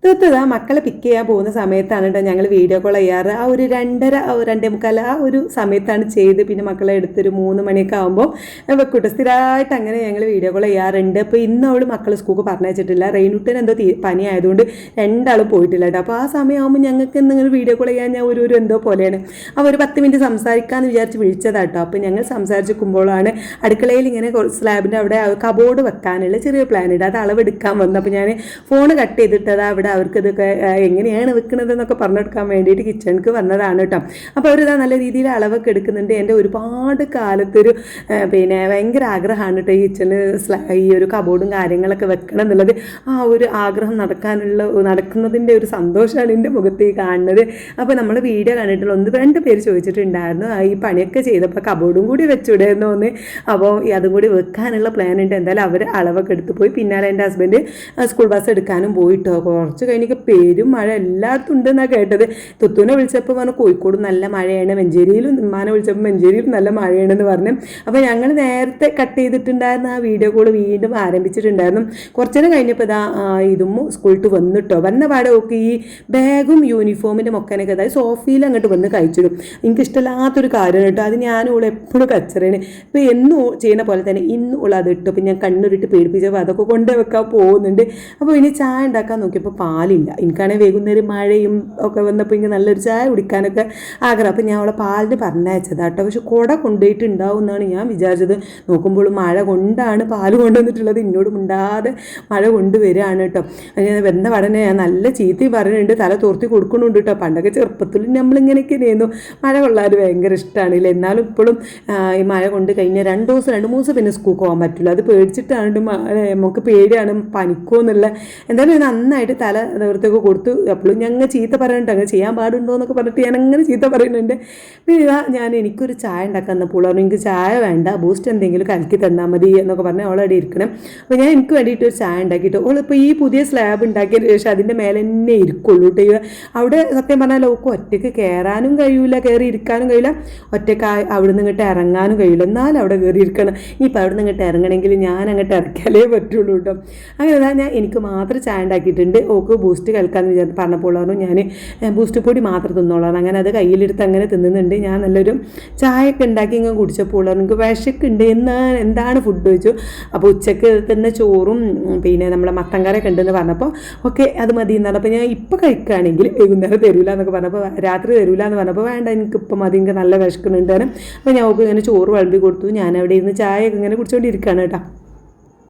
തീർത്തതാ മക്കളെ പിക്ക് ചെയ്യാൻ പോകുന്ന സമയത്താണ് കേട്ടോ ഞങ്ങൾ വീഡിയോ കോൾ ചെയ്യാറ്. ആ ഒരു 2:30 2:45 ആ ഒരു സമയത്താണ് ചെയ്ത്. പിന്നെ മക്കളെ എടുത്തൊരു 3 മണിയൊക്കെ ആകുമ്പോൾ വെക്കൂട്ടോ. സ്ഥിരമായിട്ട് അങ്ങനെ ഞങ്ങൾ വീഡിയോ കോൾ ചെയ്യാറുണ്ട്. അപ്പോൾ ഇന്ന് അവൾ മക്കൾ സ്കൂൾക്ക് പറഞ്ഞയച്ചിട്ടില്ല. റെയിനുട്ടിന് എന്തോ പനി ആയതുകൊണ്ട് രണ്ടാളും പോയിട്ടില്ല കേട്ടോ. അപ്പോൾ ആ സമയമാകുമ്പോൾ ഞങ്ങൾക്ക് എന്തെങ്കിലും വീഡിയോ കോൾ ചെയ്യാൻ ഞാൻ ഒരു എന്തോ പോലെയാണ്. അപ്പോൾ ഒരു 10 മിനിറ്റ് സംസാരിക്കാമെന്ന് വിചാരിച്ച് വിളിച്ചതാട്ടോ. അപ്പോൾ ഞങ്ങൾ സംസാരിച്ചിരിക്കുമ്പോഴാണ് അടുക്കളയിൽ ഇങ്ങനെ സ്ലാബിൻ്റെ അവിടെ കബോർഡ് വെക്കാനുള്ള ചെറിയ പ്ലാൻ ഉണ്ട്. അത് അളവെടുക്കാൻ വന്നു. അപ്പോൾ ഞാൻ ഫോൺ കട്ട് ചെയ്തിട്ടത് അവിടെ അവർക്കിതൊക്കെ എങ്ങനെയാണ് വെക്കുന്നതെന്നൊക്കെ പറഞ്ഞെടുക്കാൻ വേണ്ടിയിട്ട് കിച്ചണിക്ക് വന്നതാണ് കേട്ടോ. അപ്പോൾ അവരിതാ നല്ല രീതിയിൽ അളവൊക്കെ എടുക്കുന്നുണ്ട്. എൻ്റെ ഒരുപാട് കാലത്തൊരു ഭയങ്കര ആഗ്രഹമാണ് കേട്ടോ ഈ കിച്ചണിൽ ഈ ഒരു കബോർഡും കാര്യങ്ങളൊക്കെ വെക്കണം എന്നുള്ളത്. ആ ഒരു ആഗ്രഹം നടക്കുന്നതിൻ്റെ ഒരു സന്തോഷമാണ് എൻ്റെ മുഖത്ത് ഈ കാണുന്നത്. അപ്പോൾ നമ്മൾ വീഡിയോ കണ്ടിട്ടുള്ള 1-2 പേര് ചോദിച്ചിട്ടുണ്ടായിരുന്നു ഈ പണിയൊക്കെ ചെയ്തപ്പോൾ കബോർഡും കൂടി വെച്ചുവിടായിരുന്നു എന്ന്. അപ്പോൾ അതും കൂടി വെക്കാനുള്ള പ്ലാൻ ഉണ്ട്. എന്തായാലും അവർ അളവൊക്കെ എടുത്ത് പോയി. പിന്നാലെ എൻ്റെ ഹസ്ബൻഡ് സ്കൂൾ ബസ് എടുക്കാനും പോയിട്ടോ. കുറച്ച് കഴിഞ്ഞൊക്കെ പെരും മഴ എല്ലായിടത്തും ഉണ്ടെന്നാണ് കേട്ടത്. തുത്തൂനെ വിളിച്ചപ്പോൾ പറഞ്ഞു കോഴിക്കോട് നല്ല മഴയാണ്, മഞ്ചേരിയിലും ഉമ്മാനെ വിളിച്ചപ്പോൾ മഞ്ചേരിയിലും നല്ല മഴയാണെന്ന് പറഞ്ഞു. അപ്പോൾ ഞങ്ങൾ നേരത്തെ കട്ട് ചെയ്തിട്ടുണ്ടായിരുന്ന ആ വീഡിയോ കോൾ വീണ്ടും ആരംഭിച്ചിട്ടുണ്ടായിരുന്നു. കുറച്ചു നേരം കഴിഞ്ഞപ്പോൾ ഇതും സ്കൂളിൽ വന്നിട്ടോ. വന്ന പാടെ ഒക്കെ ഈ ബാഗും യൂണിഫോമിൻ്റെ മൊക്കനൊക്കെ അതായത് സോഫയിൽ അങ്ങോട്ട് വന്ന് കഴിച്ചിടും. എനിക്കിഷ്ടമില്ലാത്തൊരു കാര്യം കേട്ടോ. അത് ഞാനും എപ്പോഴും കച്ചറയാണ്. ഇപ്പോൾ എന്നും ചെയ്യുന്ന പോലെ തന്നെ ഇന്നും അത് ഇട്ടു. അപ്പോൾ ഞാൻ കണ്ണുരിട്ട് പേടിപ്പിച്ചപ്പോൾ അതൊക്കെ കൊണ്ടു വെക്കാൻ പോകുന്നുണ്ട്. അപ്പോൾ ഇനി ചായ ഉണ്ടാക്കാൻ നോക്കിയപ്പോൾ പാലില്ല. എനിക്കാണെങ്കിൽ വൈകുന്നേരം മഴയും ഒക്കെ വന്നപ്പോൾ ഇങ്ങനെ നല്ലൊരു ചായ കുടിക്കാനൊക്കെ ആഗ്രഹം. അപ്പോൾ ഞാൻ അവളെ പാലിന് പറഞ്ഞയച്ചതാട്ടോ. പക്ഷെ കുട കൊണ്ടുപോയിട്ടുണ്ടാവും എന്നാണ് ഞാൻ വിചാരിച്ചത്. നോക്കുമ്പോൾ മഴ കൊണ്ടാണ് പാല് കൊണ്ടുവന്നിട്ടുള്ളത്. എന്നോട് മിണ്ടാതെ മഴ കൊണ്ടുവരികയാണ് കേട്ടോ. വെന്ന പഠനം ഞാൻ നല്ല ചീത്തയും പറയുന്നുണ്ട്, തല തോർത്തി കൊടുക്കുന്നുണ്ട് കേട്ടോ. പണ്ടൊക്കെ ചെറുപ്പത്തിൽ നമ്മളിങ്ങനെയൊക്കെ ആയിരുന്നു. മഴ കൊള്ളാൻ ഭയങ്കര ഇഷ്ടമാണില്ല. എന്നാലും ഇപ്പോഴും ഈ മഴ കൊണ്ട് കഴിഞ്ഞാൽ 2 ദിവസം പിന്നെ സ്കൂൾക്ക് പോകാൻ പറ്റില്ല. അത് പേടിച്ചിട്ടാണ് നമുക്ക് പേടിയാണ് പനിക്കോ എന്നുള്ള. എന്തായാലും നന്നായിട്ട് തല നിവൃത്തിയൊക്കെ കൊടുത്തു. അപ്പോഴും ഞങ്ങൾ ചീത്ത പറയുന്നുണ്ട്, അങ്ങനെ ചെയ്യാൻ പാടുണ്ടോ എന്നൊക്കെ പറഞ്ഞിട്ട് ഞാൻ അങ്ങനെ ചീത്ത പറയുന്നുണ്ട്. പിന്നെ എനിക്കൊരു ചായ ഉണ്ടാക്കാൻ തന്നപ്പോൾ പറഞ്ഞു എനിക്ക് ചായ വേണ്ട, ബൂസ്റ്റ് എന്തെങ്കിലും കലക്കി തന്നാൽ മതി എന്നൊക്കെ പറഞ്ഞാൽ അവളവിടെ ഇരിക്കണം. അപ്പോൾ ഞാൻ എനിക്ക് വേണ്ടിയിട്ട് ഒരു ചായ ഉണ്ടാക്കിയിട്ട് അവളിപ്പോൾ ഈ പുതിയ സ്ലാബ് ഉണ്ടാക്കിയതിന് ശേഷം അതിൻ്റെ മേലെ തന്നെ ഇരിക്കുള്ളൂ കേട്ടോ. അവിടെ സത്യം പറഞ്ഞാൽ അവൾക്ക് ഒറ്റയ്ക്ക് കയറാനും കഴിയില്ല, കയറി ഇരിക്കാനും കഴിയില്ല. ഒറ്റയ്ക്ക് അവിടെ നിന്ന് ഇങ്ങോട്ട് ഇറങ്ങാനും കഴിയില്ല. എന്നാലും അവിടെ കയറി ഇരിക്കണം. ഇപ്പോൾ അവിടെ നിന്ന് ഇങ്ങോട്ട് ഇറങ്ങണമെങ്കിൽ ഞാൻ അങ്ങോട്ട് ഇറക്കിയാലേ പറ്റുള്ളൂ കേട്ടോ. അങ്ങനെ എനിക്ക് മാത്രം ചായ ഉണ്ടാക്കിയിട്ടുണ്ട്. ഓക്ക് ബൂസ്റ്റ് കേൾക്കാമെന്ന് വിചാരിച്ചു പറഞ്ഞപ്പോൾ പറഞ്ഞു ഞാൻ ബൂസ്റ്റ് പൊടി മാത്രം തിന്നോളാം. അങ്ങനെ അത് കയ്യിലെടുത്ത് അങ്ങനെ തിന്നുന്നുണ്ട്. ഞാൻ നല്ലൊരു ചായയൊക്കെ ഉണ്ടാക്കി ഇങ്ങനെ കുടിച്ചപ്പോൾ എനിക്ക് വിശക്കുണ്ട്. എന്താണ് ഫുഡ് ചോദിച്ചു. അപ്പോൾ ഉച്ചക്ക് തന്നെ ചോറും പിന്നെ നമ്മളെ മത്തൻ കറിയൊക്കെ ഉണ്ടെന്ന് പറഞ്ഞപ്പോൾ ഓക്കെ അത് മതി എന്ന് പറഞ്ഞപ്പോൾ ഞാൻ ഇപ്പോൾ കഴിക്കുകയാണെങ്കിൽ വൈകുന്നേരം തരൂല എന്നൊക്കെ പറഞ്ഞപ്പോൾ രാത്രി തരൂല എന്ന് പറഞ്ഞപ്പോൾ വേണ്ട എനിക്കിപ്പോൾ മതി, എനിക്ക് നല്ല വിശക്കുന്നുണ്ടായിരുന്നു. അപ്പോൾ ഞാൻ ഓക്ക് ഇങ്ങനെ ചോറ് വിളമ്പി കൊടുത്തു. ഞാൻ അവിടെ ഇരുന്ന് ചായയൊക്കെ ഇങ്ങനെ കുടിച്ചുകൊണ്ടിരിക്കുകയാണ് കേട്ടോ.